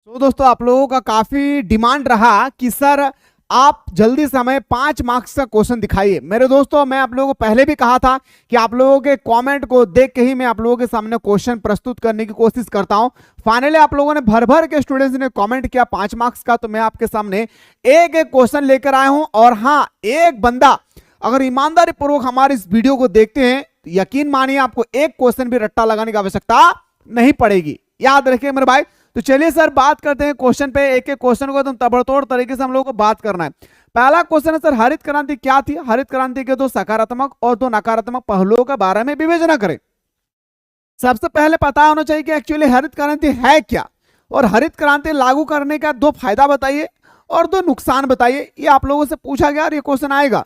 तो दोस्तों आप लोगों का काफी डिमांड रहा कि सर आप जल्दी से हमें 5 मार्क्स का क्वेश्चन दिखाइए। मेरे दोस्तों मैं आप लोगों को पहले भी कहा था कि आप लोगों के कमेंट को देख के ही मैं आप लोगों के सामने क्वेश्चन प्रस्तुत करने की कोशिश करता हूं। फाइनली आप लोगों ने भर भर के स्टूडेंट्स ने कमेंट किया 5 मार्क्स का, तो मैं आपके सामने एक एक क्वेश्चन लेकर आया हूं। और हाँ, एक बंदा अगर ईमानदारी पूर्वक हमारे इस वीडियो को देखते हैं, यकीन मानिए आपको एक क्वेश्चन भी रट्टा लगाने की आवश्यकता नहीं पड़ेगी। याद रखिए मेरे भाई। तो चलिए सर बात करते हैं क्वेश्चन पे। एक एक क्वेश्चन को एकदम तबड़तोड़ तरीके से हम लोगों को बात करना है। पहला क्वेश्चन है सर, हरित क्रांति क्या थी? हरित क्रांति के 2 सकारात्मक और 2 नकारात्मक पहलुओं के बारे में विवेचना करें। सबसे पहले पता होना चाहिए कि एक्चुअली हरित क्रांति है क्या, और हरित क्रांति लागू करने का 2 फायदा बताइए और 2 नुकसान बताइए। ये आप लोगों से पूछा गया और ये क्वेश्चन आएगा।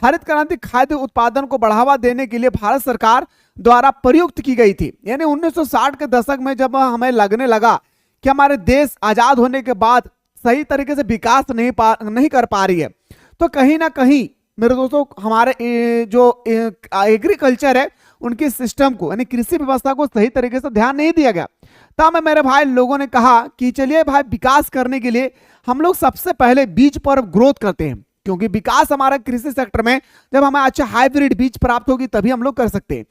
हरित क्रांति खाद्य उत्पादन को बढ़ावा देने के लिए भारत सरकार द्वारा प्रयुक्त की गई थी। यानी 1960 के दशक में जब हमें लगने लगा कि हमारे देश आजाद होने के बाद सही तरीके से विकास नहीं कर पा रही है, तो कहीं ना कहीं मेरे दोस्तों हमारे जो एग्रीकल्चर है उनके सिस्टम को, यानी कृषि व्यवस्था को सही तरीके से ध्यान नहीं दिया गया। तब मेरे भाई लोगों ने कहा कि चलिए भाई विकास करने के लिए हम लोग सबसे पहले बीज पर ग्रोथ करते हैं, क्योंकि विकास हमारा कृषि सेक्टर में जब हमें अच्छा हाइब्रिड बीज प्राप्त होगी तभी हम लोग कर सकते हैं।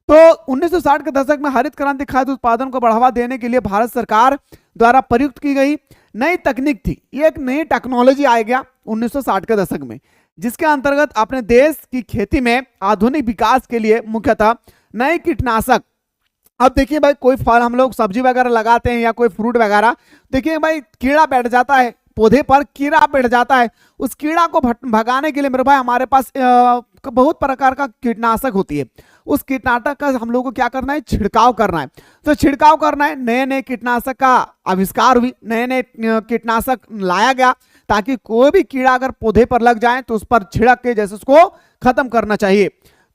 तो 1960 के दशक में हरित क्रांति खाद्य उत्पादन को बढ़ावा देने के लिए भारत सरकार द्वारा प्रयुक्त की गई नई तकनीक थी। ये एक नई टेक्नोलॉजी आ गया 1960 के दशक में, जिसके अंतर्गत अपने देश की खेती में आधुनिक विकास के लिए मुख्यतः नए कीटनाशक। अब देखिए भाई, कोई फल हम लोग सब्जी वगैरह लगाते हैं या कोई फ्रूट वगैरह, देखिए भाई कीड़ा बैठ जाता है, पौधे पर कीड़ा बैठ जाता है। उस कीड़ा को भगाने के लिए मेरे भाई हमारे पास बहुत प्रकार का कीटनाशक होती है। उस कीटनाशक का हम लोगों को क्या करना है? छिड़काव करना है। तो छिड़काव करना है, नए नए कीटनाशक का आविष्कार हुई, नए नए कीटनाशक लाया गया ताकि कोई भी कीड़ा अगर पौधे पर लग जाए तो उस पर छिड़क के जैसे उसको खत्म करना चाहिए।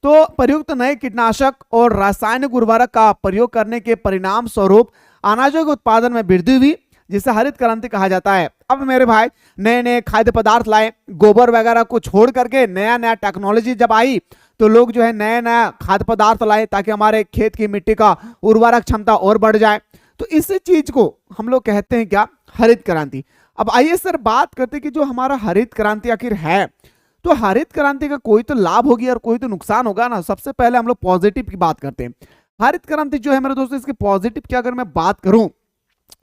तो प्रयुक्त नए कीटनाशक और रासायनिक उर्वरक का प्रयोग करने के परिणाम स्वरूप अनाजों के उत्पादन में वृद्धि हुई, जिसे हरित क्रांति कहा जाता है। अब मेरे भाई नए नए खाद्य पदार्थ लाए, गोबर वगैरह को छोड़ करके नया नया टेक्नोलॉजी जब आई तो लोग जो है नया नया खाद्य पदार्थ लाए ताकि हमारे खेत की मिट्टी का उर्वरक क्षमता और बढ़ जाए। तो इसी चीज को हम लोग कहते हैं क्या? हरित क्रांति। अब आइए सर बात करते हैं कि जो हमारा हरित क्रांति आखिर है, तो हरित क्रांति का कोई तो लाभ होगी और कोई तो नुकसान होगा ना। सबसे पहले हम लोग पॉजिटिव की बात करते हैं। हरित क्रांति जो है मेरे दोस्तों, इसके पॉजिटिव की अगर मैं बात करूं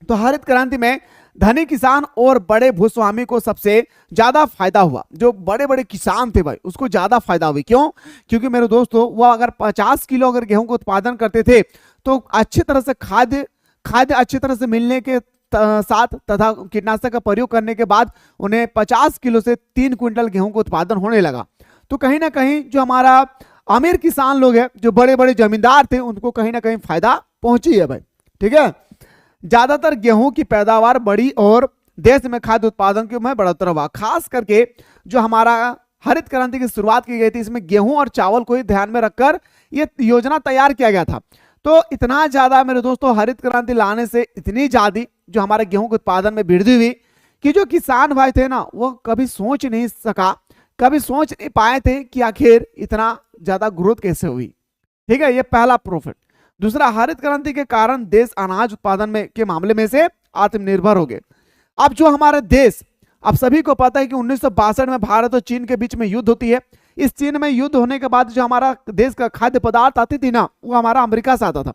तो हरित क्रांति में धनी किसान और बड़े भूस्वामी को सबसे ज्यादा फायदा हुआ। जो बड़े बड़े किसान थे भाई उसको ज्यादा फायदा हुई। क्यों? क्योंकि मेरे दोस्तों वो अगर 50 किलो अगर गेहूं का उत्पादन करते थे तो अच्छी तरह से खाद्य अच्छी तरह से मिलने के साथ तथा कीटनाशक का प्रयोग करने के बाद उन्हें 50 किलो से 3 क्विंटल गेहूं का उत्पादन होने लगा। तो कहीं ना कहीं जो हमारा अमीर किसान लोग हैं, जो बड़े बड़े जमींदार थे, उनको कहीं ना कहीं फायदा पहुंची है भाई। ठीक है, ज्यादातर गेहूं की पैदावार बढ़ी और देश में खाद्य उत्पादन में बढ़ोतरी हुआ। खास करके जो हमारा हरित क्रांति की शुरुआत की गई थी, इसमें गेहूं और चावल को ही ध्यान में रखकर ये योजना तैयार किया गया था। तो इतना ज्यादा मेरे दोस्तों हरित क्रांति लाने से इतनी ज्यादा जो हमारे गेहूं के उत्पादन में वृद्धि हुई कि जो किसान भाई थे ना, वो कभी सोच नहीं पाए थे कि आखिर इतना ज्यादा ग्रोथ कैसे हुई। ठीक है, ये पहला प्रॉफिट। दूसरा, हरित क्रांति के कारण देश अनाज उत्पादन में के मामले में से आत्मनिर्भर हो गए। अब जो हमारे देश, अब सभी को पता है कि 1962 में भारत और चीन के बीच में युद्ध होती है। इस चीन में युद्ध होने के बाद जो हमारा देश का खाद्य पदार्थ आती थी ना, वो हमारा अमेरिका से आता था।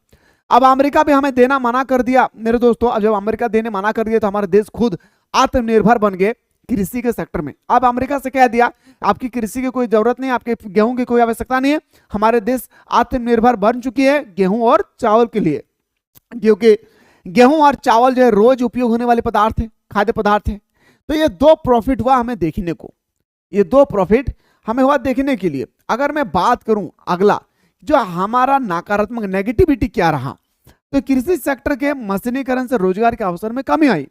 अब अमेरिका भी हमें देना मना कर दिया मेरे दोस्तों। अब जब अमेरिका देने मना कर दिया तो हमारे देश खुद आत्मनिर्भर बन गए कृषि के सेक्टर में। अब अमेरिका से कह दिया आपकी कृषि की कोई जरूरत नहीं, आपके गेहूं की कोई आवश्यकता नहीं है, हमारे देश आत्मनिर्भर बन चुकी है गेहूं और चावल के लिए। क्योंकि गेहूं और चावल जो है रोज उपयोग होने वाले पदार्थ है, खाद्य पदार्थ है। तो ये 2 प्रॉफिट हुआ हमें देखने को, ये 2 प्रॉफिट हमें हुआ देखने के लिए। अगर मैं बात करूं अगला जो हमारा नकारात्मक नेगेटिविटी क्या रहा, तो कृषि सेक्टर के मशीनीकरण से रोजगार के अवसर में कमी आई।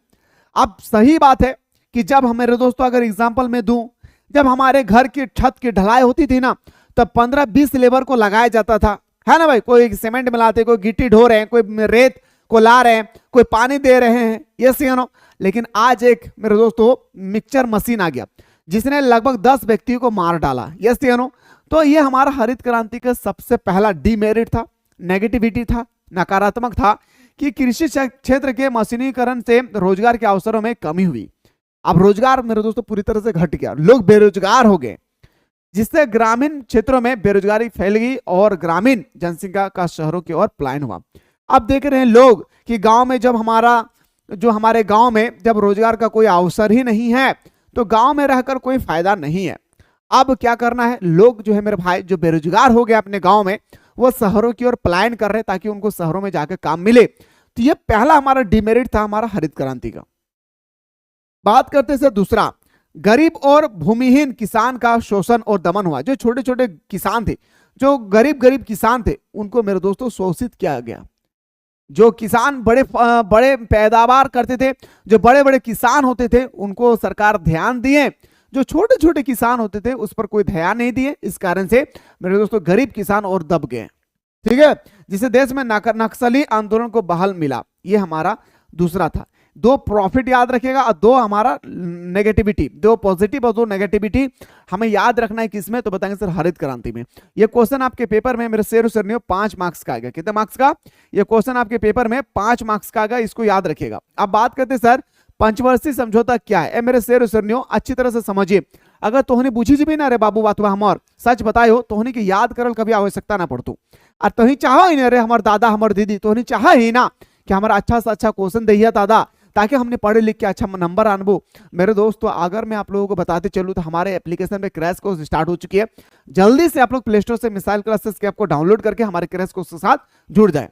अब सही बात है कि जब हमारे दोस्तों अगर एग्जांपल में दूं, जब हमारे घर की छत की ढलाई होती थी ना, तब 15-20 लेबर को लगाया जाता था, है ना भाई। कोई सीमेंट मिलाते, कोई गिट्टी ढो रहे हैं, कोई रेत को ला रहे हैं, कोई पानी दे रहे हैं, यस या नो। लेकिन आज एक मेरे दोस्तों मिक्सचर मशीन आ गया जिसने लगभग 10 व्यक्तियों को मार डाला, यस या नो। तो ये हमारा हरित क्रांति का सबसे पहला डीमेरिट था, नेगेटिविटी था, नकारात्मक था कि कृषि क्षेत्र के मशीनीकरण से रोजगार के अवसरों में कमी हुई। अब रोजगार मेरे दोस्तों पूरी तरह से घट गया, लोग बेरोजगार हो गए, जिससे ग्रामीण क्षेत्रों में बेरोजगारी फैल गई और ग्रामीण जनसंख्या का शहरों की ओर पलायन हुआ। अब देख रहे हैं लोग कि गांव में जब हमारे गांव में जब रोजगार का कोई अवसर ही नहीं है तो गांव में रहकर कोई फायदा नहीं है। अब क्या करना है, लोग जो है मेरे भाई जो बेरोजगार हो गए अपने गांव में, वो शहरों की ओर पलायन कर रहे हैं ताकि उनको शहरों में जाकर काम मिले। तो ये पहला हमारा डिमेरिट था हमारा हरित क्रांति का। बात करते हैं दूसरा, गरीब और भूमिहीन किसान का शोषण और दमन हुआ। जो छोटे छोटे किसान थे, जो गरीब किसान थे, उनको मेरे दोस्तों शोषित किया गया। जो किसान बड़े पैदावार करते थे, जो बड़े बड़े किसान होते थे, उनको सरकार ध्यान दिए। जो छोटे छोटे किसान होते थे उस पर कोई ध्यान नहीं दिए। इस कारण से मेरे दोस्तों गरीब किसान और दब गए, ठीक है, जिसे देश में नक्सली आंदोलन को बहाल मिला। ये हमारा दूसरा था। दो प्रॉफिट याद रखिएगा और दो हमारा नेगेटिविटी, दो पॉजिटिव और दो नेगेटिविटी हमें याद रखना है। किसमें? तो बताएंगे सर हरित क्रांति में। ये क्वेश्चन आपके पेपर में मेरे शेर सरनियों 5 मार्क्स का आएगा। कितने मार्क्स का? ये क्वेश्चन आपके पेपर में 5 मार्क्स का आएगा, इसको याद रखिएगा। अब बात करते सर पंचवर्षीय समझौता क्या है। मेरे शेर सरनियों अच्छी तरह से समझिए। अगर तोहनी बुझी जी भी ना रे बाबू बात हमार सच बतायो, तोहनी के याद करल कभी आवश्यकता ना पड़तू। और तोही चाहो ही ना रे हमार दादा हमार दीदी, तोहनी चाह ही ना कि हमारा अच्छा से अच्छा क्वेश्चन दहिया दादा, ताकि हमने पढ़े लिख के अच्छा नंबर आनबो। मेरे दोस्तों अगर मैं आप लोगों को बताते चलूं तो हमारे एप्लीकेशन में क्रैश कोर्स स्टार्ट हो चुकी है। जल्दी से आप लोग प्ले स्टोर से मिसाइल क्लासेस के आपको डाउनलोड करके हमारे क्रैश कोर्स के साथ जुड़ जाए।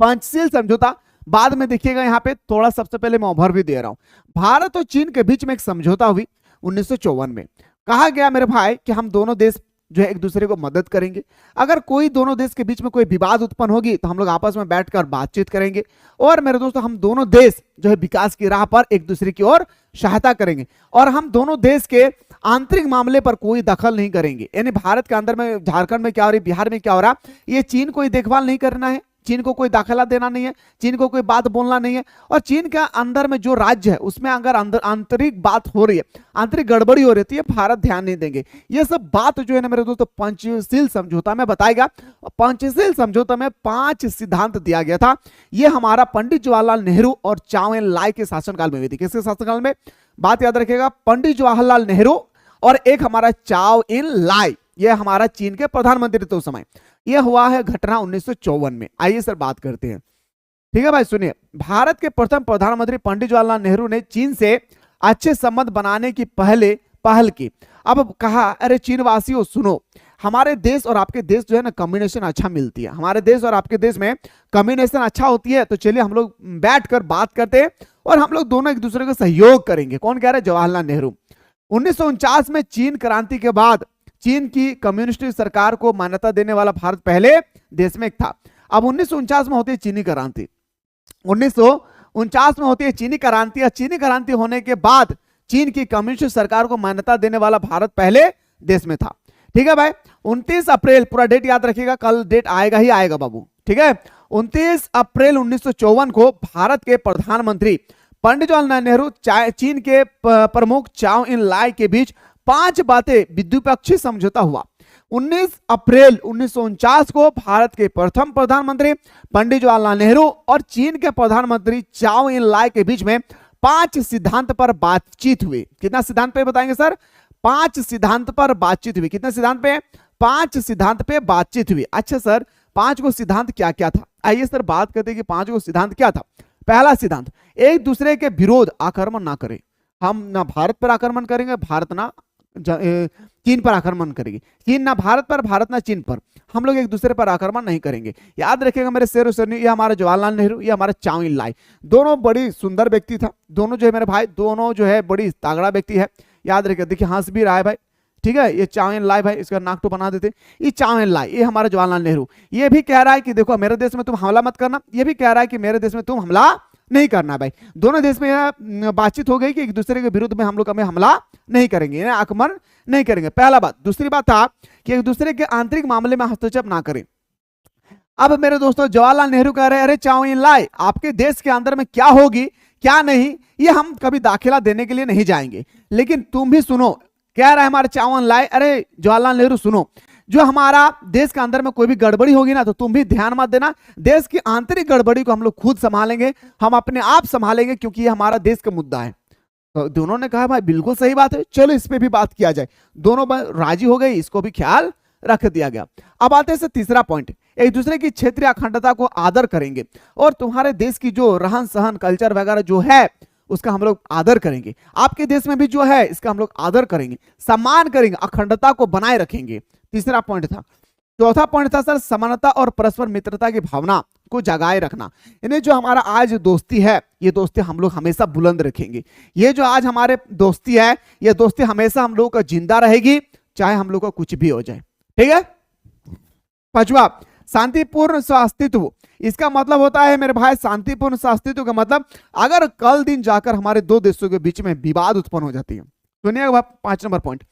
पंचशील समझौता बाद में देखिएगा, यहाँ पे थोड़ा सबसे पहले मैं ओवर भी दे रहा हूं। भारत और चीन के बीच में एक समझौता हुई 1954 में। कहा गया मेरे भाई कि हम दोनों देश जो है एक दूसरे को मदद करेंगे। अगर कोई दोनों देश के बीच में कोई विवाद उत्पन्न होगी तो हम लोग आपस में बैठकर बातचीत करेंगे और मेरे दोस्तों हम दोनों देश जो है विकास की राह पर एक दूसरे की ओर सहायता करेंगे और हम दोनों देश के आंतरिक मामले पर कोई दखल नहीं करेंगे। यानी भारत के अंदर में झारखंड में क्या हो रही, बिहार में क्या हो रहा, ये चीन को देखभाल नहीं करना है, चीन को कोई दाखिला देना नहीं है, चीन को कोई बात बोलना नहीं है। और चीन के अंदर में जो राज्य है उसमें अगर आंतरिक बात हो रही है, आंतरिक गड़बड़ी हो रही है, ये भारत ध्यान नहीं देंगे। ये सब बात जो है ना मेरे दोस्तों पंचशील समझौता में बताएगा। पंचशील समझौता में 5 सिद्धांत दिया गया था। ये हमारा पंडित जवाहरलाल नेहरू और चाउ एन लाई के शासनकाल में हुई थी। किसके शासनकाल में? बात याद रखिएगा, पंडित जवाहरलाल नेहरू और एक हमारा चाउ एन लाई, ये हमारा चीन के प्रधानमंत्री थे उस समय। यह हुआ है घटना 1954 में। आइए सर बात करते हैं, ठीक है भाई सुनिए। भारत के प्रथम प्रधानमंत्री पंडित जवाहरलाल नेहरू ने चीन से अच्छे संबंध बनाने की पहल की। अब कहा अरे चीन वासियों सुनो, हमारे देश और आपके देश जो है ना कम्युनिकेशन अच्छा मिलती है, हमारे देश और आपके देश में कम्युनिकेशन अच्छा होती है, तो चलिए हम लोग बैठकर बात करते हैं और हम लोग दोनों एक दूसरे को सहयोग करेंगे। कौन कह रहे हैं? जवाहरलाल नेहरू। 1949 में चीन क्रांति के बाद चीन की कम्युनिस्ट सरकार को मान्यता देने वाला भारत पहले देश में एक था। अब 1949 में होती है चीनी क्रांति, 1949 में होती है चीनी क्रांति। और चीनी क्रांति होने के बाद चीन की कम्युनिस्ट सरकार को मान्यता देने वाला भारत पहले देश में था, ठीक है भाई। 29 अप्रैल, पूरा डेट याद रखिएगा, कल डेट आएगा ही आएगा बाबू, ठीक है। 29 अप्रैल 1954 को भारत के प्रधानमंत्री पंडित जवाहरलाल नेहरू चीन के प्रमुख चाउ एन लाई के बीच 5 बातें द्विपक्षीय समझौता हुआ। 19 अप्रैल 1949 को भारत के प्रथम प्रधानमंत्री पंडित जवाहरलाल नेहरू और चीन के प्रधानमंत्री चाउ एन लाई के बीच में 5 सिद्धांत पर बातचीत हुई। कितना सिद्धांत पे बताएंगे सर? 5 सिद्धांत पर बातचीत हुई। कितने सिद्धांत पे? 5 सिद्धांत पे बातचीत हुई। अच्छा सर 5 को सिद्धांत क्या क्या था? आइए सर बात करते हैं कि 5 को सिद्धांत क्या था। पहला सिद्धांत, एक दूसरे के विरोध आक्रमण ना करें। हम ना भारत पर आक्रमण करेंगे, भारत ना चीन पर आक्रमण करेंगे, चीन ना भारत पर, भारत ना चीन पर। हम लोग एक दूसरे पर आक्रमण नहीं करेंगे। याद रखिएगा मेरे शेर सरनी, ये हमारा जवाहरलाल नेहरू, ये हमारा चाउ एन लाई, दोनों बड़ी सुंदर व्यक्ति था। दोनों जो है मेरे भाई, दोनों जो है बड़ी तगड़ा व्यक्ति है। याद रखिए, देखिए हंस भी रहा है भाई, ठीक है। ये चाउ एन लाई भाई, इसका नाक तो बना देते। ये चाउ एन लाई, ये हमारा जवाहरलाल नेहरू। ये भी कह रहा है कि देखो मेरे देश में तुम हमला मत करना, ये भी कह रहा है कि मेरे देश में तुम हमला नहीं करना भाई। दोनों देश में बातचीत हो गई कि एक दूसरे के विरुद्ध में हम लोग हमें हमला नहीं करेंगे, आक्रमण नहीं करेंगे। पहला बात। दूसरी बात था कि एक दूसरे के आंतरिक मामले में हस्तक्षेप ना करें। अब मेरे दोस्तों जवाहरलाल नेहरू कह रहे हैं अरे चाउ एन लाई, आपके देश के अंदर में क्या होगी क्या नहीं, ये हम कभी दाखिला देने के लिए नहीं जाएंगे। लेकिन तुम भी सुनो, कह रहा है हमारे चाउ एन लाई, अरे जवाहरलाल नेहरू सुनो, जो हमारा देश के अंदर में कोई भी गड़बड़ी होगी ना तो तुम भी ध्यान मत देना, देश की आंतरिक गड़बड़ी को हम लोग खुद संभालेंगे, हम अपने आप संभालेंगे, क्योंकि ये हमारा देश का मुद्दा है। तो दोनों ने कहा भाई बिल्कुल सही बात है, चलो इस पे भी बात किया जाए। दोनों राजी हो गए, इसको भी ख्याल रख दिया गया। अब आते हैं तीसरा पॉइंट, एक दूसरे की क्षेत्रीय अखंडता को आदर करेंगे और तुम्हारे देश की जो रहन सहन कल्चर वगैरह जो है उसका हम लोग आदर करेंगे, आपके देश में भी जो है इसका हम लोग आदर करेंगे, सम्मान करेंगे, अखंडता को बनाए रखेंगे। तीसरा पॉइंट था। चौथा पॉइंट था सर समानता और परस्पर मित्रता की भावना को जगाए रखना। इन्हें जो हमारा आज दोस्ती है, ये दोस्ती हम लोग हमेशा बुलंद रखेंगे। ये जो आज हमारे दोस्ती है, ये दोस्ती हमेशा हम लोगों का जिंदा रहेगी, चाहे हम लोग का कुछ भी हो जाए। ठीक है। पांचवा, शांतिपूर्ण स्वास्तित्व। इसका मतलब होता है मेरे भाई, शांतिपूर्ण स्वास्तित्व का मतलब अगर कल दिन जाकर हमारे दो देशों के बीच में विवाद उत्पन्न हो जाती है, सुनिएगा 5 नंबर पॉइंट,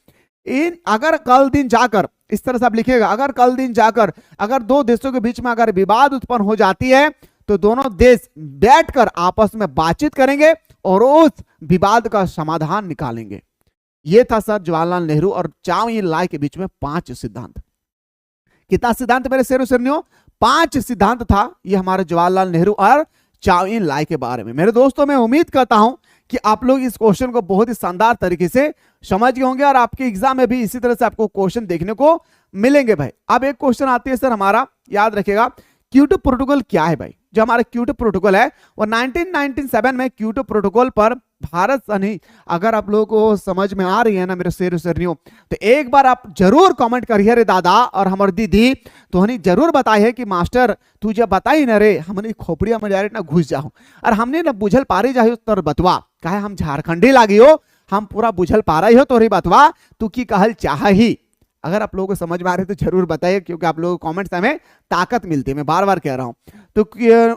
इन अगर कल दिन जाकर, इस तरह से आप लिखिएगा, अगर कल दिन जाकर अगर दो देशों के बीच में अगर विवाद उत्पन्न हो जाती है तो दोनों देश बैठकर आपस में बातचीत करेंगे और उस विवाद का समाधान निकालेंगे। यह था सर जवाहरलाल नेहरू और चाओ एन लाई के बीच में 5 सिद्धांत। कितना सिद्धांत मेरे शेरों शेरनियों? 5 सिद्धांत था ये हमारे जवाहरलाल नेहरू और चाओ एन लाई के बारे में। मेरे दोस्तों, मैं उम्मीद करता हूं कि आप लोग इस क्वेश्चन को बहुत ही शानदार तरीके से समझ गए होंगे और आपके एग्जाम में भी इसी तरह से आपको क्वेश्चन देखने को मिलेंगे भाई। अब एक क्वेश्चन आती है सर हमारा, याद रखिएगा, क्योटो प्रोटोकॉल क्या है भाई? जो हमारा क्योटो प्रोटोकॉल है वो 1997 में क्योटो प्रोटोकॉल पर भारत नहीं, अगर आप लोगों को समझ में आ रही है ना मेरे शेर शेरनियों, तो एक बार आप जरूर कमेंट करिए रे दादा और हमारी दीदी, तो हमने जरूर बताई है कि मास्टर तू जब बताई ना रे हमने खोपड़िया में डायरेक्ट ना घुस जाओ और हमने ना बुझल पा रही जाए तर बतवा कहे हम झारखंडी लागी हो, हम पूरा बुझल पा रही हो तो बतवा तू की कहल चाह ही। अगर आप लोगों को समझ में आ रही है तो जरूर बताइए, क्योंकि आप लोगों को कमेंट से हमें ताकत मिलती है, मैं बार बार कह रहा हूं। तो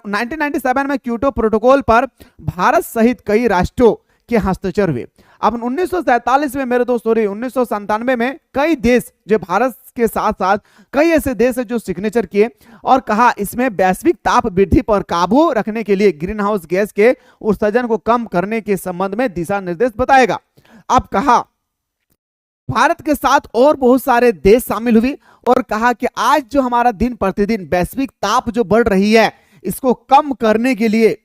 1997 में क्योटो प्रोटोकॉल पर भारत सहित कई राष्ट्रों के हस्ताक्षर हुए। अब 1947 में मेरे दोस्त 1997 में कई देश जो भारत के साथ साथ कई ऐसे देश है जो सिग्नेचर किए और कहा इसमें वैश्विक ताप वृद्धि पर काबू रखने के लिए ग्रीन हाउस गैस के उत्सर्जन को कम करने के संबंध में दिशा निर्देश बताएगा। अब कहा भारत के साथ और बहुत सारे देश शामिल हुए और कहा कि आज जो हमारा दिन प्रतिदिन वैश्विक ताप जो बढ़ रही है इसको कम करने के लिए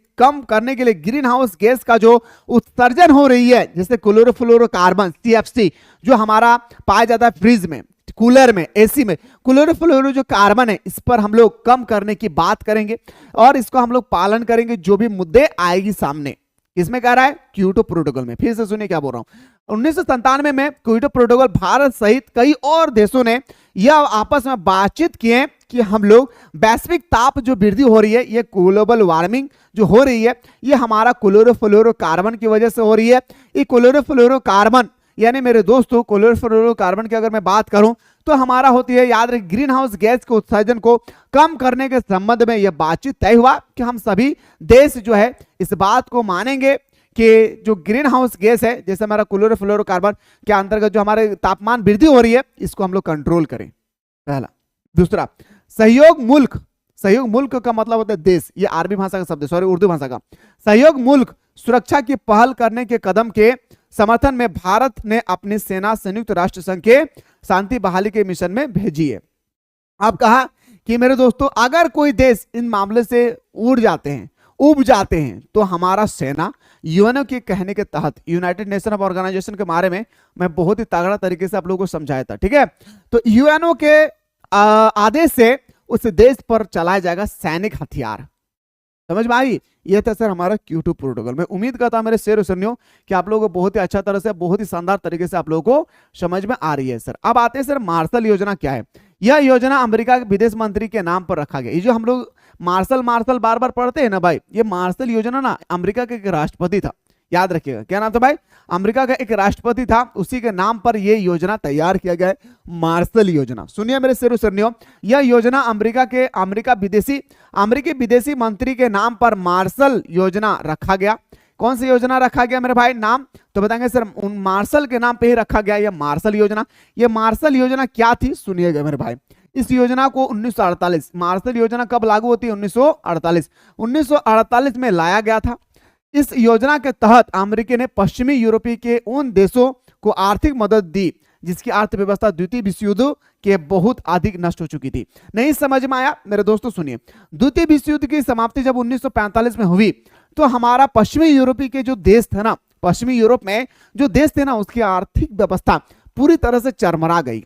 ग्रीन हाउस गैस का जो उत्सर्जन हो रही है, जैसे क्लोरोफ्लोरोकार्बन CFC जो हमारा पाया जाता है फ्रिज में, कूलर में, एसी में, क्लोरोफ्लोरो जो कार्बन है इस पर हम लोग कम करने की बात करेंगे और इसको हम लोग पालन करेंगे जो भी मुद्दे आएगी सामने। इसमें कह रहा है क्योटो प्रोटोकॉल में। फिर से सुनिए क्या बोल रहा हूं। 1997 में क्योटो प्रोटोकॉल भारत सहित कई और देशों ने यह आपस में बातचीत किए कि हम लोग वैश्विक ताप जो वृद्धि हो रही है, ये ग्लोबल वार्मिंग जो हो रही है, ये हमारा क्लोरोफ्लोरोकार्बन की वजह से हो रही है। ये क्लोरोफ्लोरोकार्बन यानी मेरे दोस्तों क्लोरोफ्लोरोकार्बन की अगर मैं बात करूं तो हमारा होती है, याद रखिए, ग्रीन हाउस गैस के उत्सर्जन को कम करने के संबंध में यह बातचीत तय हुआ कि हम सभी देश जो है इस बात को मानेंगे कि जो ग्रीन हाउस गैस है जैसे हमारा क्लोरोफ्लोरोकार्बन के अंतर्गत जो हमारे तापमान वृद्धि हो रही है इसको हम लोग कंट्रोल करें, पहला। दूसरा, सहयोग मुल्क का मतलब होता है देश, ये अरबी भाषा का शब्द है, सॉरी उर्दू भाषा का। सहयोग मुल्क सुरक्षा की पहल करने के कदम के समर्थन में भारत ने अपनी सेना संयुक्त राष्ट्र संघ के शांति बहाली के मिशन में भेजी है। अब कहा कि मेरे दोस्तों अगर कोई देश इन मामले से उब जाते हैं तो हमारा सेना यूएनओ के कहने के तहत, यूनाइटेड नेशन ऑफ ऑर्गेनाइजेशन के बारे में मैं बहुत ही तगड़ा तरीके से आप लोगों को समझाया था, ठीक है। तो यूएनओ के आदेश से उस देश पर चलाया जाएगा सैनिक हथियार। समझ में आई? ये था सर हमारा क्योटो प्रोटोकॉल। मैं उम्मीद करता हूं मेरे शेर सुनियो कि आप लोगों को बहुत ही अच्छा तरह से, बहुत ही शानदार तरीके से आप लोगों को समझ में आ रही है सर। अब आते हैं सर मार्शल योजना क्या है। यह योजना अमेरिका के विदेश मंत्री के नाम पर रखा गया। ये जो हम लोग मार्शल बार बार पढ़ते हैं ना भाई, ये मार्शल योजना ना अमेरिका के एक राष्ट्रपति था, याद रखिएगा। क्या नाम था भाई? अमेरिका का एक राष्ट्रपति था, उसी के नाम पर यह योजना तैयार किया गया है, मार्शल योजना। सुनिए मेरे शेरों शेरनियों, यह योजना अमेरिकी विदेशी मंत्री के नाम पर मार्शल योजना रखा गया। कौन सी योजना रखा गया मेरे भाई? नाम तो बताएंगे सर, उन मार्शल के नाम पे ही रखा गया यह मार्शल योजना। यह मार्शल योजना क्या थी सुनिएगा मेरे भाई। इस योजना को 1948, मार्शल योजना कब लागू होती है? 1948 में लाया गया था। इस योजना के तहत अमेरिका ने पश्चिमी यूरोपीय के उन देशों को आर्थिक मदद दी जिसकी अर्थव्यवस्था द्वितीय विश्व युद्ध के बहुत अधिक नष्ट हो चुकी थी। नहीं समझ में आया मेरे दोस्तों? सुनिए, द्वितीय विश्व युद्ध की समाप्ति जब 1945 में हुई तो हमारा पश्चिमी यूरोपीय के जो देश थे ना, पश्चिमी यूरोप में जो देश थे ना, उसकी आर्थिक व्यवस्था पूरी तरह से चरमरा गई।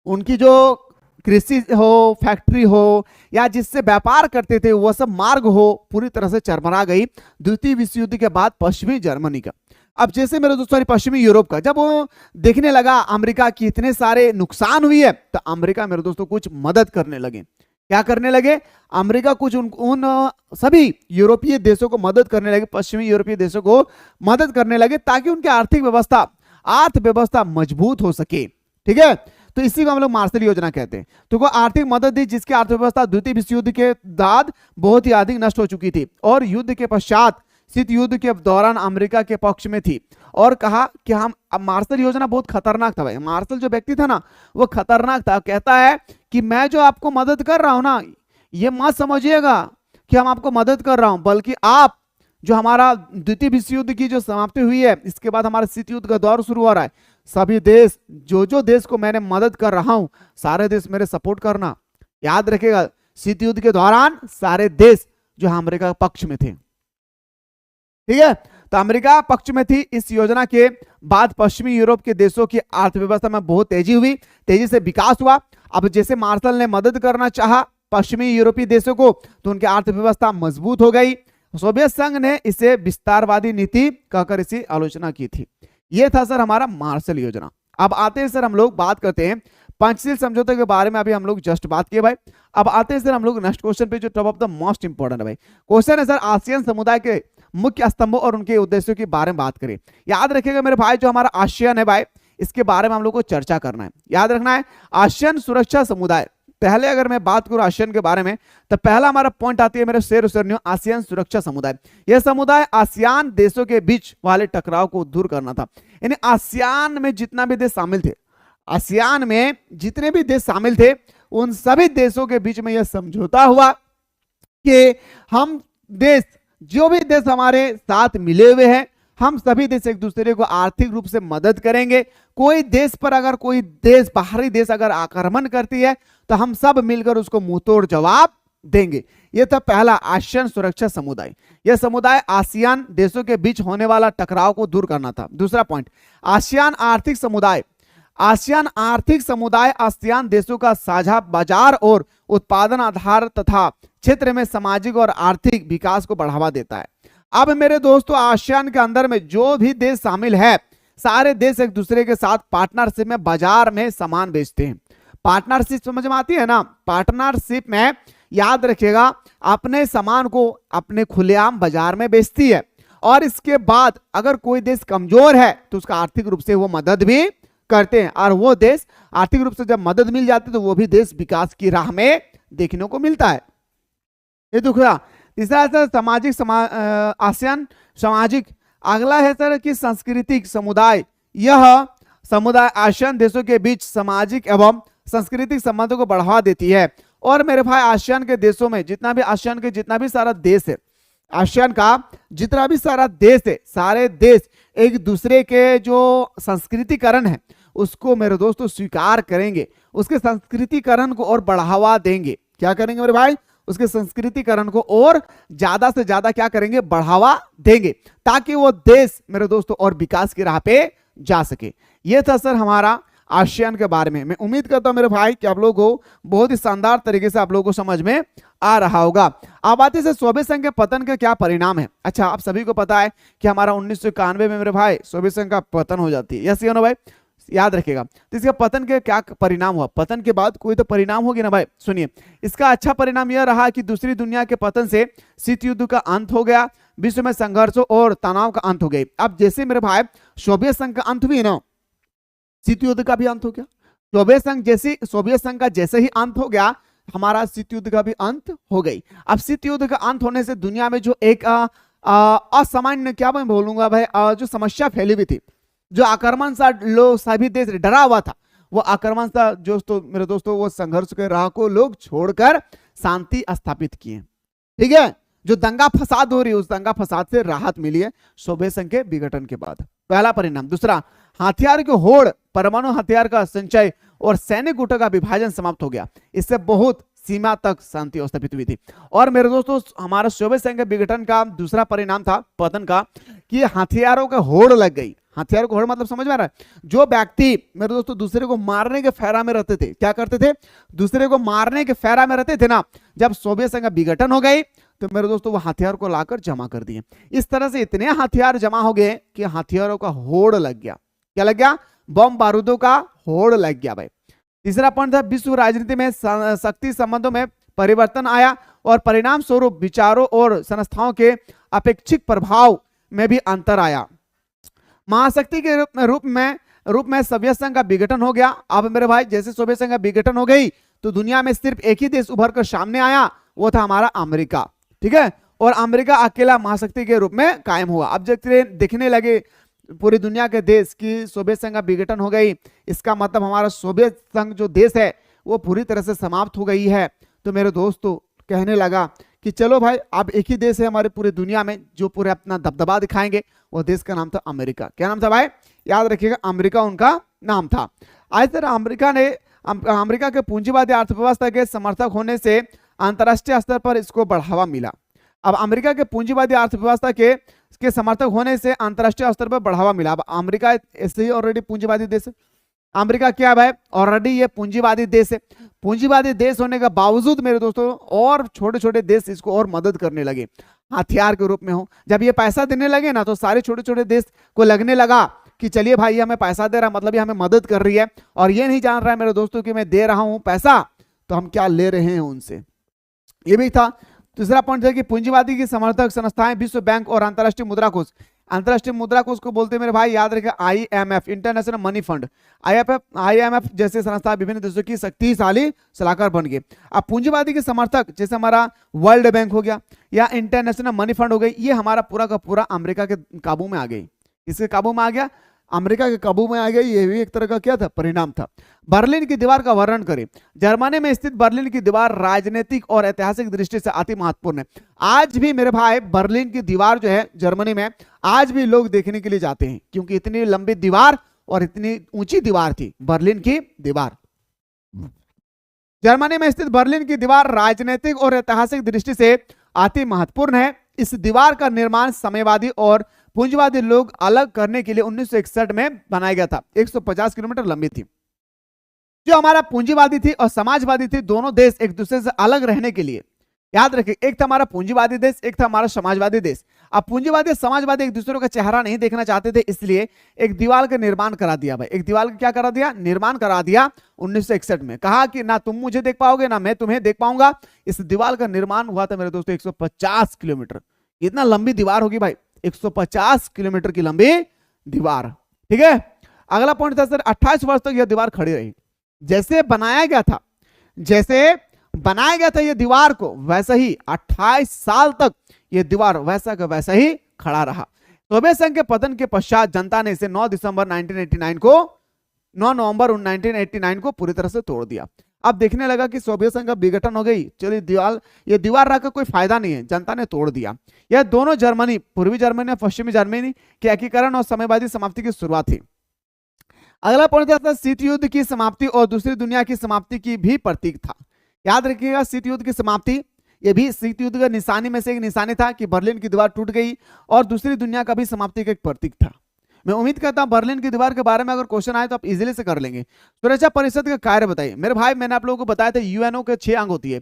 उनकी जो कृषि हो, फैक्ट्री हो, या जिससे व्यापार करते थे वो सब मार्ग हो, पूरी तरह से चरमरा गई द्वितीय विश्व युद्ध के बाद पश्चिमी जर्मनी का। अब जैसे मेरे दोस्तों पश्चिमी यूरोप का जब वो देखने लगा अमेरिका की इतने सारे नुकसान हुई है, तो अमेरिका मेरे दोस्तों कुछ मदद करने लगे। क्या करने लगे? अमेरिका कुछ उन सभी यूरोपीय देशों को मदद करने लगे, पश्चिमी यूरोपीय देशों को मदद करने लगे, ताकि उनकी आर्थिक व्यवस्था, अर्थव्यवस्था मजबूत हो सके। ठीक है, तो इसी को हम लोग मार्शल योजना कहते हैं। तो वो आर्थिक मदद दी जिसकी अर्थव्यवस्था द्वितीय विश्व युद्ध के बाद बहुत ही अधिक नष्ट हो चुकी थी और युद्ध के पश्चात शीत युद्ध के दौरान अमेरिका के पक्ष में थी, और कहा कि हम, अब मार्शल योजना बहुत खतरनाक था भाई। मार्शल जो व्यक्ति था ना, वो खतरनाक था। कहता है कि मैं जो आपको मदद कर रहा हूं ना, ये मत समझिएगा कि हम आपको मदद कर रहा हूं, बल्कि आप जो हमारा द्वितीय विश्व युद्ध की जो समाप्ति हुई है, इसके बाद हमारा शीत युद्ध का दौर शुरू हो रहा है। सभी देश, जो देश को मैंने मदद कर रहा हूं, सारे देश मेरे सपोर्ट करना। याद रखिएगा, शीत युद्ध के दौरान सारे देश जो अमेरिका पक्ष में थे। ठीक है, तो अमेरिका पक्ष में थी। इस योजना के बाद पश्चिमी यूरोप के देशों की अर्थव्यवस्था में बहुत तेजी हुई, तेजी से विकास हुआ। अब जैसे मार्शल ने मदद करना चाहा पश्चिमी यूरोपीय देशों को, तो उनकी अर्थव्यवस्था मजबूत हो गई। सोवियत संघ ने इसे विस्तारवादी नीति कहकर इसकी आलोचना की थी। यह था सर हमारा मार्शल योजना। अब आते हैं सर हम लोग बात करते हैं पंचशील समझौते के बारे में। अभी हम लोग जस्ट बात किए भाई। अब आते हैं सर हम लोग नेक्स्ट क्वेश्चन पे, जो top of the most important है भाई। क्वेश्चन है सर, आसियान समुदाय के मुख्य स्तंभों और उनके उद्देश्यों के बारे में बात करें। याद रखिएगा मेरे भाई, जो हमारा आसियान है भाई, इसके बारे में हम लोग को चर्चा करना है। याद रखना है, आसियान सुरक्षा समुदाय। पहले अगर मैं बात करूं आसियान के बारे में, तो पहला हमारा पॉइंट आती है मेरे शेर शेरनियों, आसियान सुरक्षा समुदाय। यह समुदाय आसियान देशों के बीच वाले टकराव को दूर करना था। यानी आसियान में जितना भी देश शामिल थे, आसियान में जितने भी देश शामिल थे, उन सभी देशों के बीच में यह समझौता हुआ कि हम देश, जो भी देश हमारे साथ मिले हुए हैं, हम सभी देश एक दूसरे को आर्थिक रूप से मदद करेंगे। कोई देश पर अगर कोई देश, बाहरी देश अगर आक्रमण करती है, तो हम सब मिलकर उसको मुंहतोड़ जवाब देंगे। यह था पहला आसियान सुरक्षा समुदाय। यह समुदाय आसियान देशों के बीच होने वाला टकराव को दूर करना था। दूसरा पॉइंट, आसियान आर्थिक समुदाय। आसियान आर्थिक समुदाय आसियान देशों का साझा बाजार और उत्पादन आधार तथा क्षेत्र में सामाजिक और आर्थिक विकास को बढ़ावा देता है। अब मेरे दोस्तों, आसियान के अंदर में जो भी देश शामिल है, सारे देश एक दूसरे के साथ पार्टनरशिप में बाजार में सामान बेचते हैं। पार्टनरशिप समझ में आती है ना? पार्टनरशिप में याद रखिएगा, अपने सामान को अपने खुलेआम बाजार में बेचती है, और इसके बाद अगर कोई देश कमजोर है तो उसका आर्थिक रूप से वो मदद भी करते हैं, और वो देश आर्थिक रूप से जब मदद मिल जाती है तो वो भी देश विकास की राह में देखने को मिलता है। ये दूसरा। तीसरा है सर सामाजिक आसियान सामाजिक। अगला है सर कि सांस्कृतिक समुदाय। यह समुदाय आसियान देशों के बीच सामाजिक एवं सांस्कृतिक संबंधों को बढ़ावा देती है। और मेरे भाई, आसियान के देशों में जितना भी आसियान के जितना भी सारा देश है, आसियान का जितना भी सारा देश है, सारे देश एक दूसरे के जो संस्कृतिकरण है उसको मेरे दोस्तों स्वीकार करेंगे, उसके संस्कृतिकरण को और बढ़ावा देंगे। क्या करेंगे मेरे भाई? उसके संस्कृतिकरण को और ज्यादा से ज्यादा क्या करेंगे? बढ़ावा देंगे, ताकि वो देश मेरे दोस्तों और विकास की राह पे जा सके। ये था सर हमारा आसियान के बारे में। मैं उम्मीद करता हूं मेरे भाई कि आप लोगों को बहुत ही शानदार तरीके से आप लोगों को समझ में आ रहा होगा। अब आते से सोवियत संघ के पतन के क्या परिणाम है। अच्छा, आप सभी को पता है कि हमारा 1991 में मेरे भाई सोवियत संघ का पतन हो जाती है। यस या नो भाई? याद रखिएगा। तो इसके पतन के क्या परिणाम हुआ? पतन के बाद कोई तो परिणाम होगी ना भाई। सुनिए, इसका अच्छा परिणाम यह रहा कि दूसरी दुनिया के पतन से शीत युद्ध का अंत हो गया, विश्व में संघर्षों और तनाव का अंत हो गई। अब जैसे मेरे भाई सोवियत संघ का अंत हुई ना, शीत युद्ध का भी अंत हो गया। सोवियत संघ का जैसे ही अंत हो गया, हमारा शीत युद्ध का भी अंत हो गई। अब शीत युद्ध का अंत होने से दुनिया में जो एक असामान्य, क्या मैं बोलूंगा भाई, जो समस्या फैली हुई थी, जो आक्रमण सा लोग सभी देश डरा हुआ था, वो आक्रमण सा मेरे दोस्तों वो संघर्ष के राह को लोग छोड़कर शांति स्थापित किए। ठीक है, जो दंगा फसाद हो रही है उस दंगा फसाद से राहत मिली है सोवियत संघ के विघटन के बाद। पहला परिणाम। दूसरा, हथियार की होड़, परमाणु हथियार का संचय और सैनिक गुटों का विभाजन समाप्त हो गया। इससे बहुत सीमा तक शांति स्थापित हुई थी। और मेरे दोस्तों, हमारा सोवियत संघ के विघटन का दूसरा परिणाम था पतन का, कि हथियारों का होड़ लग गई। हथियारों को होड़ मतलब समझ में आ रहा है? जो व्यक्ति मेरे दोस्तों दूसरे को मारने के फेरा में रहते थे, क्या करते थे? दूसरे को मारने के फेरा में रहते थे ना, जब सोवियत संघ का विघटन हो गई तो मेरे दोस्तों वो हथियार को लाकर जमा कर दिए। इस तरह से इतने हथियार जमा हो गए कि हथियारों का होड़ लग गया। क्या लग गया? बम बारूदों का होड़ लग गया भाई। तीसरा पॉइंट था, विश्व राजनीति में शक्ति संबंधों में परिवर्तन आया और परिणाम स्वरूप विचारों और संस्थाओं के अपेक्षित प्रभाव में भी अंतर आया। महाशक्ति के रूप में सोवियत संघ का विघटन हो गया। अब मेरे भाई, जैसे सोवियत संघ का विघटन हो गई तो दुनिया में सिर्फ एक ही देश उभर कर सामने आया, वो था हमारा अमेरिका। ठीक है, और अमेरिका अकेला महाशक्ति के रूप में कायम हुआ। अब जब दिखने लगे पूरी दुनिया के देश की सोवियत संघ का विघटन हो गई, इसका मतलब हमारा सोवियत संघ जो देश है वो पूरी तरह से समाप्त हो गई है। तो मेरे दोस्तों कहने लगा कि चलो भाई, अब एक ही देश है हमारे पूरी दुनिया में जो पूरे अपना दबदबा दिखाएंगे। वो देश का नाम था अमेरिका। क्या नाम था भाई? याद रखिएगा, अमेरिका उनका नाम था। आज तरह अमेरिका के पूंजीवादी अर्थव्यवस्था के समर्थक होने से अंतरराष्ट्रीय स्तर पर इसको बढ़ावा मिला। अब अमेरिका के पूंजीवादी अर्थव्यवस्था के समर्थक होने से अंतरराष्ट्रीय स्तर पर बढ़ावा मिला। अब अमेरिका ऐसे ही ऑलरेडी पूंजीवादी देश है। अमेरिका क्या है? ऑलरेडी ये पूंजीवादी देश है। पूंजीवादी देश होने के बावजूद मेरे दोस्तों और छोटे छोटे देश इसको और मदद करने लगे, हथियार के रूप में हो। जब ये पैसा देने लगे ना तो सारे छोटे छोटे देश को लगने लगा कि चलिए भाई, ये हमें पैसा दे रहा है, मतलब ये हमें मदद कर रही है। और ये नहीं जान रहा है मेरे दोस्तों कि मैं दे रहा हूं पैसा तो हम क्या ले रहे हैं उनसे। ये भी था। दूसरा पॉइंट है कि पूंजीवादी की समर्थक संस्थाएं विश्व बैंक और अंतरराष्ट्रीय मुद्रा कोष। अंतरराष्ट्रीय मुद्रा कोष को बोलते हैं मेरे भाई, याद रखें, IMF, international money fund. IMF जैसे संस्था विभिन्न देशों की शक्तिशाली सलाहकार बन गए। अब पूंजीवादी के समर्थक जैसे हमारा वर्ल्ड बैंक हो गया या इंटरनेशनल मनी फंड हो गई, ये हमारा पूरा का पूरा अमेरिका के काबू में आ गई। इसके काबू में आ गया, अमेरिका के काबू में आ गई। ये भी एक तरह का क्या था? परिणाम था। बर्लिन की दीवार का वर्णन करें। जर्मनी में स्थित बर्लिन की दीवार राजनीतिक और ऐतिहासिक दृष्टि से अति महत्वपूर्ण है। आज भी मेरे भाई बर्लिन की दीवार जो है जर्मनी में, आज भी लोग देखने के लिए जाते हैं, क्योंकि इतनी लंबी दीवार और इतनी ऊंची दीवार थी बर्लिन की दीवार। जर्मनी में स्थित बर्लिन की दीवार राजनीतिक और ऐतिहासिक दृष्टि से अति महत्वपूर्ण है। इस दीवार का निर्माण साम्यवादी और पूंजीवादी लोग अलग करने के लिए 1961 में बनाया गया था। 150 किलोमीटर लंबी थी। जो हमारा पूंजीवादी थी और समाजवादी थी, दोनों देश एक दूसरे से अलग रहने के लिए, याद रखिए, एक था हमारा पूंजीवादी देश, एक था हमारा समाजवादी देश। अब पूंजीवादी समाजवादी एक दूसरे का चेहरा नहीं देखना चाहते थे, इसलिए एक दीवार का निर्माण करा दिया भाई। एक दीवार का क्या करा दिया? निर्माण करा दिया 1961 में। कहा कि ना तुम मुझे देख पाओगे ना मैं तुम्हें देख पाऊंगा। इस दीवार का निर्माण हुआ था मेरे दोस्तों 150 किलोमीटर। इतना लंबी दीवार होगी भाई, 150 किलोमीटर की लंबी दीवार। ठीक है, अगला पॉइंट था सर, 28 वर्ष तक यह दीवार खड़ी रही। जैसे बनाया गया था यह दीवार को, वैसा ही 28 साल तक यह दीवार वैसा का वैसा ही खड़ा रहा। सोवियत संघ के पतन के पश्चात जनता ने इसे 9 नवंबर 1989 को पूरी तरह से तोड़ दिया। अब देखने लगा कि सोवियत संघ का विघटन हो गई, चलिए ये दीवार रखकर कोई फायदा नहीं है, जनता ने तोड़ दिया। यह दोनों जर्मनी, पूर्वी जर्मनी और पश्चिमी जर्मनी के एकीकरण और साम्यवादी समाप्ति की शुरुआत थी। अगला पॉइंट था शीत युद्ध की समाप्ति और दूसरी दुनिया की समाप्ति की भी प्रतीक था। याद रखिएगा, शीत युद्ध की समाप्ति, यह भी शीत युद्ध का निशानी में से एक निशानी था कि बर्लिन की दीवार टूट गई, और दूसरी दुनिया का भी समाप्ति का एक प्रतीक था। मैं उम्मीद करता हूं बर्लिन की दीवार के बारे में अगर क्वेश्चन आए तो आप इजीली से कर लेंगे। सुरक्षा परिषद का कार्य बताइए। मेरे भाई, मैंने आप लोगों को बताया था यूएनओ के 6 अंग होती है।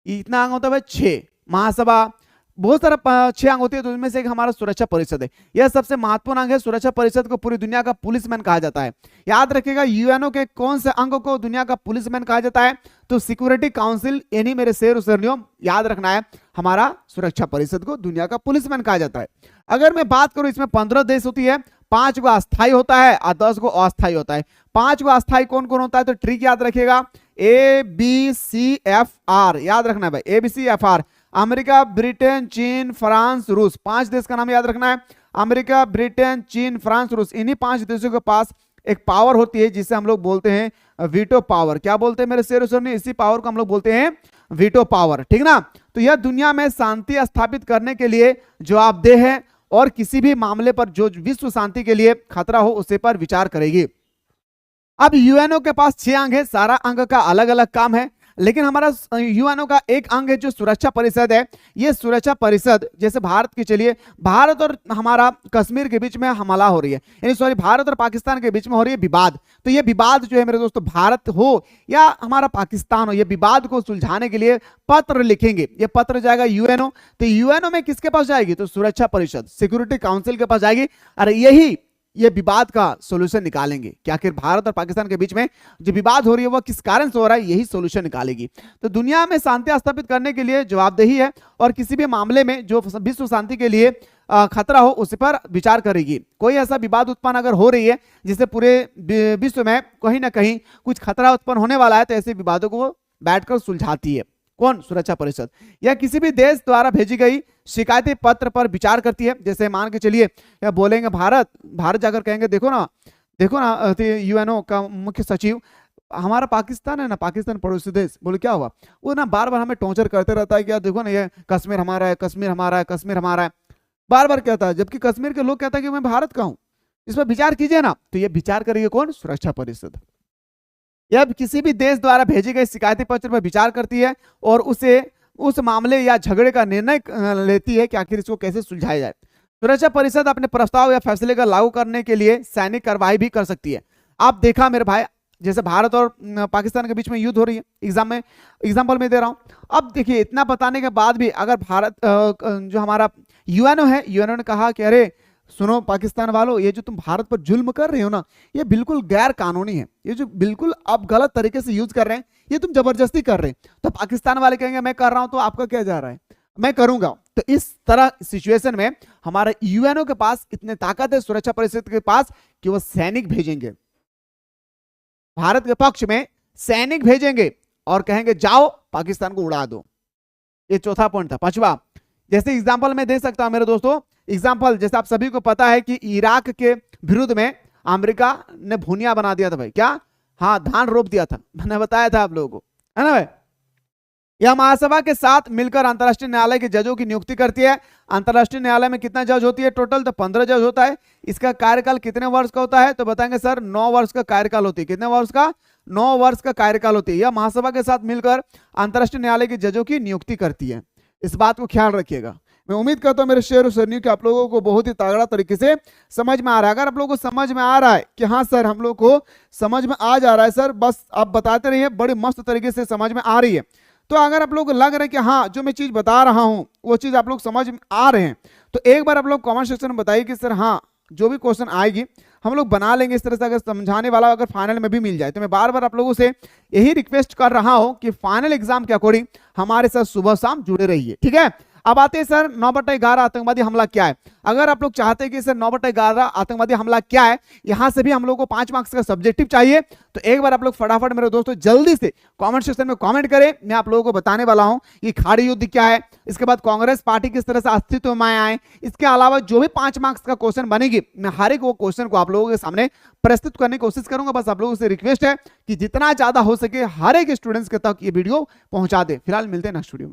इतना अंग होता है 6, महासभा, बहुत सारा 6 अंग होती है, तो उनमें से एक हमारा सुरक्षा परिषद है। यह सबसे महत्वपूर्ण अंग है। सुरक्षा परिषद को पूरी दुनिया का पुलिसमैन कहा जाता है। याद रखिएगा, यूएनओ के कौन से अंग को दुनिया का पुलिसमैन कहा जाता है? तो सिक्योरिटी काउंसिल, यानी मेरे शेर शेरनियों याद रखना है, हमारा सुरक्षा परिषद को दुनिया का पुलिसमैन कहा जाता है। अगर मैं बात करूं, इसमें 15 देश होती है, 5 को अस्थायी होता है और 10 को अस्थायी होता है। 5 को अस्थायी कौन कौन होता है? तो ट्रिक याद रखिएगा, ABCFR, याद रखना है भाई, ABCFR, अमेरिका, ब्रिटेन, चीन, फ्रांस, रूस। 5 देश का नाम याद रखना है, अमेरिका, ब्रिटेन, चीन, फ्रांस, रूस। इन्हीं 5 देशों के पास एक पावर होती है जिसे हम लोग बोलते हैं वीटो पावर। क्या बोलते हैं मेरे शेर सुनिए? इसी पावर को हम लोग बोलते हैं वीटो पावर, ठीक ना। तो यह दुनिया में शांति स्थापित करने के लिए जवाबदेह है और किसी भी मामले पर जो विश्व शांति के लिए खतरा हो उसे पर विचार करेगी। अब यूएनओ के पास 6 अंग है, सारा अंग का अलग अलग काम है, लेकिन हमारा यूएनओ का एक अंग है जो सुरक्षा परिषद है। ये सुरक्षा परिषद जैसे भारत की, चलिए भारत और हमारा कश्मीर के बीच में हमला हो रही है, यानी सॉरी भारत और पाकिस्तान के बीच में हो रही है विवाद। तो ये विवाद जो है मेरे दोस्तों, भारत हो या हमारा पाकिस्तान हो, ये विवाद को सुलझाने के लिए पत्र लिखेंगे। ये पत्र जाएगा यूएनओ। तो यूएनओ में किसके पास जाएगी? तो सुरक्षा परिषद, सिक्योरिटी काउंसिल के पास जाएगी। और यही ये विवाद का सॉल्यूशन निकालेंगे कि आखिर भारत और पाकिस्तान के बीच में जो विवाद हो रही है वो किस कारण से हो रहा है, यही सॉल्यूशन निकालेगी। तो दुनिया में शांति स्थापित करने के लिए जवाबदेही है और किसी भी मामले में जो विश्व शांति के लिए खतरा हो उस पर विचार करेगी। कोई ऐसा विवाद उत्पन्न अगर हो रही है जिससे पूरे विश्व में कहीं ना कहीं कुछ खतरा उत्पन्न होने वाला है, तो ऐसे विवादों को वो बैठकर सुलझाती है। कौन? सुरक्षा परिषद। या किसी भी देश द्वारा भेजी गई शिकायती पत्र पर विचार करती है। जैसे मान के चलिए या बोलेंगे भारत जाकर कहेंगे देखो ना यूएनओ का मुख्य सचिव, हमारा पाकिस्तान है ना, पाकिस्तान पड़ोसी देश, बोले क्या हुआ? वो ना बार बार हमें टॉर्चर करते रहता है कि यार देखो ना ये कश्मीर हमारा है, कश्मीर हमारा है, कश्मीर हमारा है, बार बार कहता है, जबकि कश्मीर के लोग कहता है कि मैं भारत का हूं, इस पर विचार कीजिए ना। तो ये विचार करेगी कौन? सुरक्षा परिषद। यह किसी भी देश द्वारा भेजे गए शिकायती पत्र पर विचार करती है और उस मामले या झगड़े का निर्णय लेती है कि आखिर इसको कैसे सुलझाया जाए। सुरक्षा परिषद अपने प्रस्ताव या फैसले का लागू करने के लिए सैनिक कार्रवाई भी कर सकती है। आप देखा मेरे भाई, जैसे भारत और पाकिस्तान के बीच में युद्ध हो रही है, एग्जाम्पल में दे रहा हूं। अब देखिए इतना बताने के बाद भी अगर भारत जो हमारा यूएनओ है, यूएनओ ने कहा कि अरे सुनो पाकिस्तान वालों, ये जो तुम भारत पर जुल्म कर रहे हो ना, ये बिल्कुल गैर कानूनी है, ये जो बिल्कुल आप गलत तरीके से यूज कर रहे हैं, ये तुम जबरदस्ती कर रहे हैं। तो पाकिस्तान वाले कहेंगे मैं कर रहा हूं तो आपका क्या जा रहा है, मैं करूंगा। तो इस तरह सिचुएशन में हमारा यूएनओ के पास इतने ताकत है, सुरक्षा परिषद के पास, कि वो सैनिक भेजेंगे, भारत के पक्ष में सैनिक भेजेंगे और कहेंगे जाओ पाकिस्तान को उड़ा दो। ये चौथा पॉइंट था। पांचवा, जैसे एग्जाम्पल मैं दे सकता हूं मेरे दोस्तों, एग्जाम्पल जैसे आप सभी को पता है कि इराक के विरुद्ध में अमेरिका ने भुनिया बना दिया था भाई, क्या? हाँ, धान रोप दिया था, मैंने बताया था आप लोगों को, है ना भाई। यह महासभा के साथ मिलकर अंतर्राष्ट्रीय न्यायालय के जजों की नियुक्ति करती है। अंतर्राष्ट्रीय न्यायालय में कितना जज होती है टोटल? तो 15 जज होता है। इसका कार्यकाल कितने वर्ष का होता है? तो बताएंगे सर 9 वर्ष का कार्यकाल होती है। कितने वर्ष का? 9 वर्ष का कार्यकाल होती है। यह महासभा के साथ मिलकर अंतर्राष्ट्रीय न्यायालय के जजों की नियुक्ति करती है। इस बात को ख्याल रखिएगा। मैं उम्मीद करता हूं मेरे शेर और सरनियों के आप लोगों को बहुत ही तगड़ा तरीके से समझ में आ रहा है। अगर आप लोगों को समझ में आ रहा है कि हाँ सर हम लोग को समझ में आ जा रहा है सर, बस आप बताते रहिए, बड़ी मस्त तरीके से समझ में आ रही है। तो अगर आप लोग को लग रहा है कि हाँ जो मैं चीज बता रहा हूं वो चीज आप लोग समझ में आ रहे हैं, तो एक बार आप लोग कमेंट सेक्शन में बताइए कि सर हाँ जो भी क्वेश्चन आएगी हम लोग बना लेंगे इस तरह से, अगर समझाने वाला अगर फाइनल में भी मिल जाए। तो मैं बार बार आप लोगों से यही रिक्वेस्ट कर रहा हूं कि फाइनल एग्जाम के अकॉर्डिंग हमारे साथ सुबह शाम जुड़े रहिए, ठीक है। अब आते हैं सर 9/11 आतंकवादी हमला क्या है। अगर आप लोग चाहते हैं कि सर 9/11 आतंकवादी हमला क्या है, यहां से भी हम लोग को 5 मार्क्स का सब्जेक्टिव चाहिए, तो एक बार आप लोग फटाफट मेरे दोस्तों जल्दी से कमेंट सेक्शन में कमेंट करें। मैं आप लोगों को बताने वाला हूं कि खाड़ी युद्ध क्या है, इसके बाद कांग्रेस पार्टी किस तरह से अस्तित्व में आए, इसके अलावा जो भी 5 मार्क्स का क्वेश्चन बनेगी मैं हर एक वो क्वेश्चन को आप लोगों के सामने प्रस्तुत करने की कोशिश करूंगा। बस आप लोगों से रिक्वेस्ट है कि जितना ज्यादा हो सके हर एक स्टूडेंट्स के तक ये वीडियो पहुंचा दे। फिलहाल मिलते हैं नेक्स्ट वीडियो में।